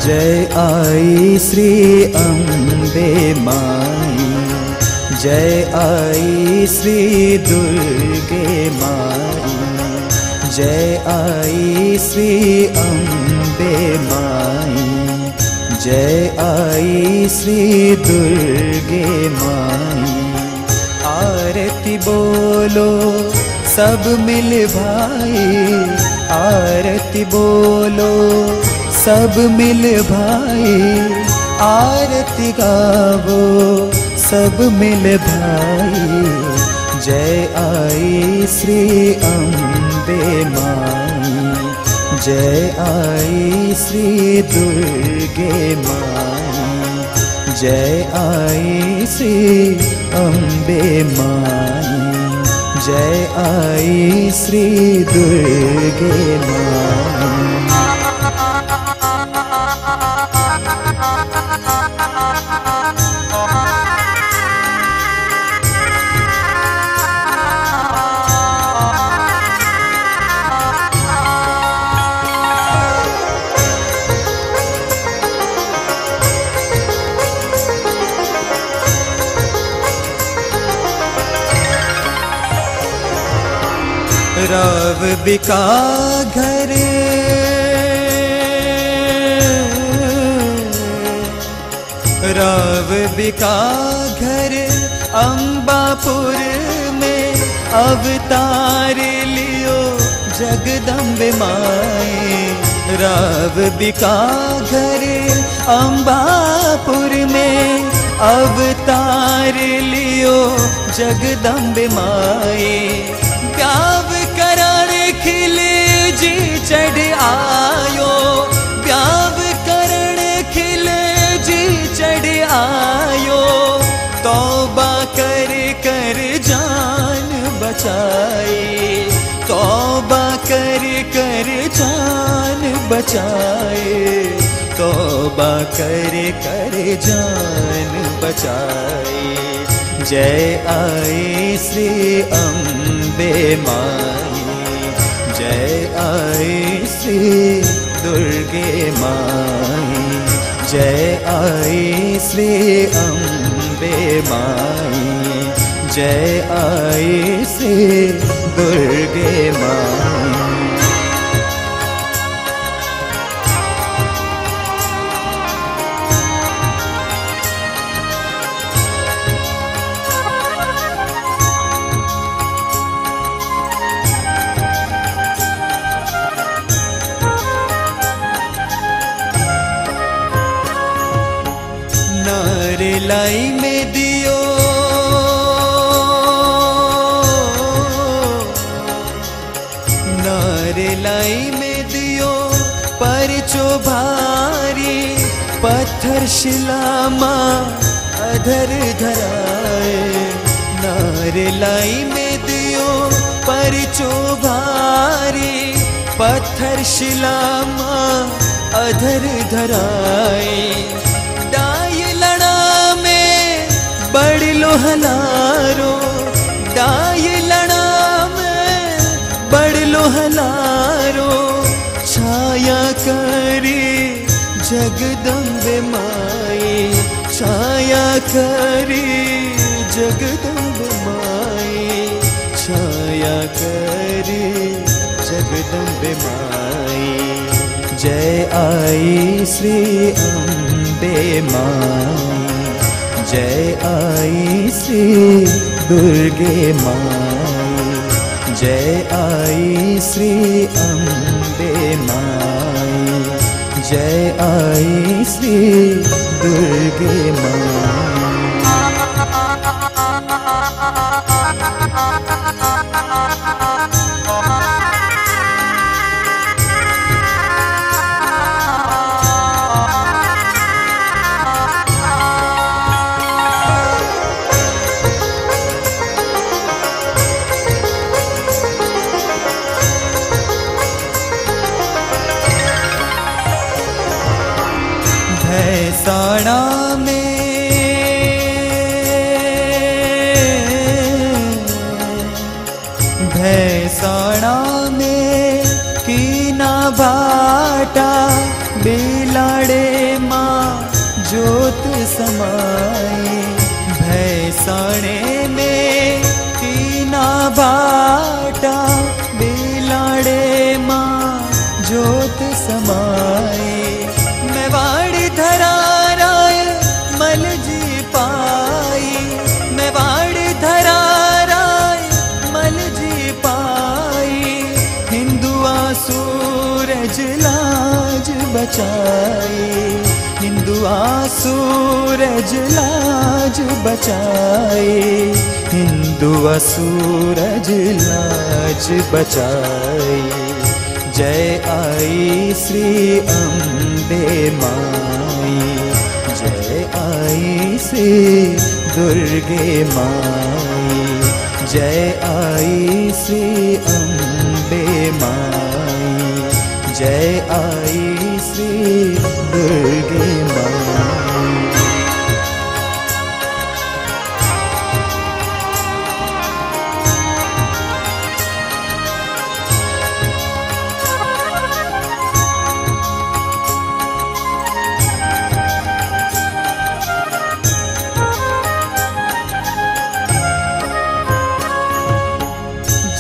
जय आई श्री अम्बे माई, जय आई श्री दुर्गे माई, जय आई श्री अम्बे माई, जय आई श्री दुर्गे माई। आरती बोलो सब मिल भाई, आरती बोलो सब मिल भाई, आरती गावो सब मिल भाई। जय आई श्री अम्बे माई, जय आई श्री दुर्गे माई, जय आई श्री अम्बे माई, जय आई श्री दुर्गे माई। रव बिका घर, रव बिका घर अम्बापुर में अवतार लियो जगदम्बे माए। रव बिका घर अम्बापुर में अवतार लियो जगदम्बे माए। ब्याव करार खिले जी चढ़ आयो, ब्याव करण खिले जी चढ़ आयो। तौबा कर कर जान बचाए, तौबा कर कर जान बचाए, तौबा कर कर जान बचाए। जय आई श्री अम्बे माई, जय आई श्री दुर्गे माई, जय आई श्री अम्बे माई, जय आई श्री दुर्गे माई। लाई में दियो नारे लाई में दियो परचो भारी, पत्थर शिला माँ अधर धराए। नारे लाई में दियो परचो भारी, पत्थर शिला माँ अधर धराए। बड़ लोहलारो डाय लड़ा में बड़ लोहलारो, छाया करी जगदम्बे माई, छाया करी जगदम्बे माई, छाया करी जगदम्बे माई। जय आई श्री अम्बे माई, जय आई श्री दुर्गे माई, जय आई श्री अम्बे माई, जय आई श्री दुर्गे माई। भैसाना में भैसाना में कीना भाटा बिलाड़े समाए। भैसाणे में कीना बाटा बेलाड़े माँ जोत समाए। मेवाड़ धराराय मल जी पाई, मेवाड़ धराराय मल जी पाई। हिंदुआ सूरज लाज बचाए, हिंदुआ सूरज लाज बचाए, हिंदुआ सूरज लाज बचाए। जय आई श्री अम्बे माई, जय आई श्री दुर्गे माई, जय आई श्री अम्बे माई, जय आई श्री दुर्गे माई।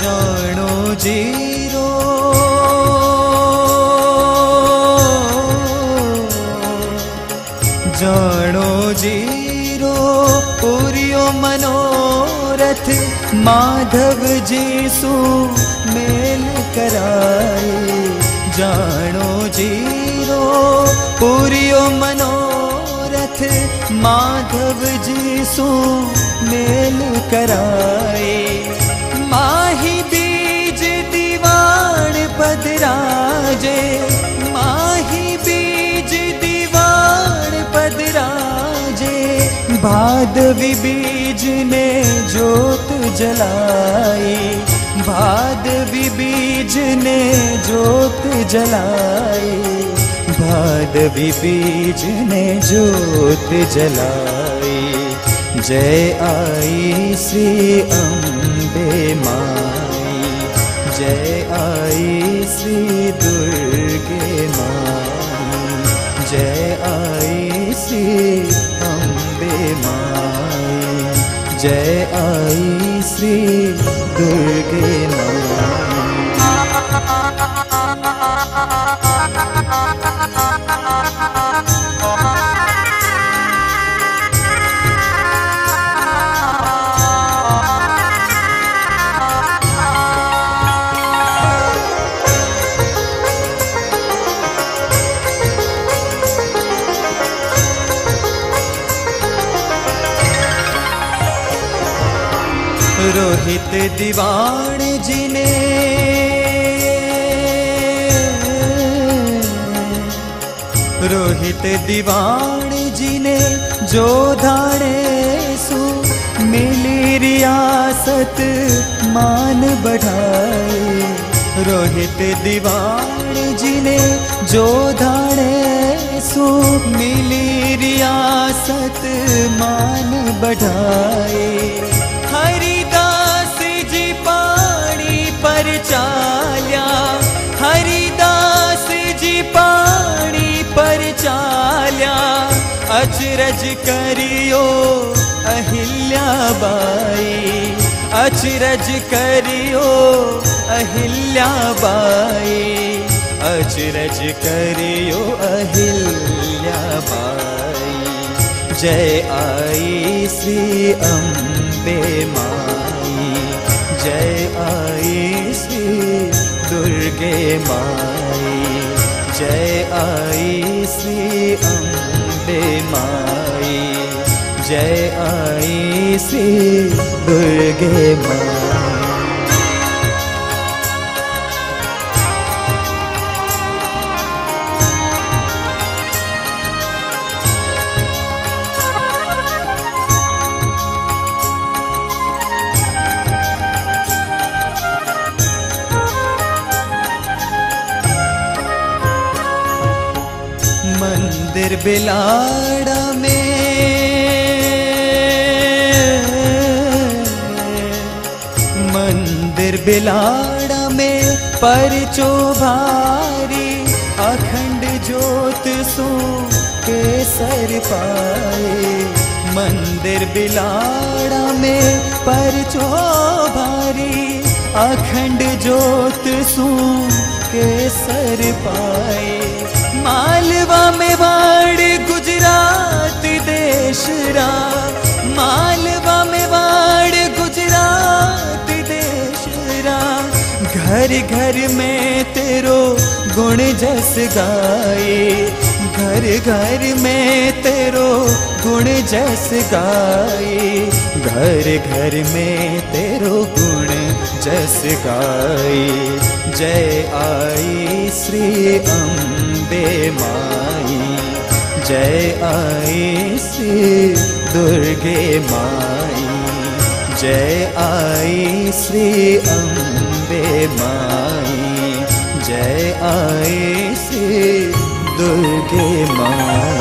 जानो जीरो जानो जीरो पूरियो मनोरथ माधव जी सु मेल कराए। जानो जीरो पूरियो मनोरथ माधव जी सु मेल कराए। माही बीज दीवान पधराजे, माही बीज दीवान पधराजे। भादवी बीज ने जोत जलाई, भादवी बीज ने जोत जलाई, भादवी बीज ने जोत जलाई। जय आई श्री अम्बे माई, जय आई श्री दुर्गे माई, जय आई श्री अम्बे माई, जय आई श्री दुर्गे माई। रोहित दीवान जी ने रोहित दीवान जी ने जो धाणे सु मिली रियासत मान बढ़ाए। रोहित दीवान जी ने जो धाणे सु मिली रियासत मान बढ़ाए। हरिदास जी पानी पर चाल्या, हरिदास जी पानी पर चाल्या। अचरज करियो अहिल्या बाई, अचरज करियो अहिल्या बाई, अचरज करियो अहिल्या बाई। जय आई श्री अम्बे माई, जय आई श्री दुर्गे माई, जय आई श्री अम्बे माई, जय आई श्री दुर्गे माई। मंदिर बिलाड़ा में, मंदिर बिलाड़ा में परचो भारी, अखंड जोत सो केसर पाए। मंदिर बिलाड़ा में परचो भारी, अखंड जोत सो केसर पाए। मालवा मेवाड़ गुजरात देशरा, मालवा मेवाड़ गुजरात देशरा, घर घर में तेरो गुण जस गाए। घर घर में तेरो गुण जस गाए। घर घर में तेरो गुण जस गाए। जय आई श्री अम्बे माई, जय आई श्री दुर्गे माई, जय आई श्री अम्बे माई, जय आई श्री दुर्गे माई।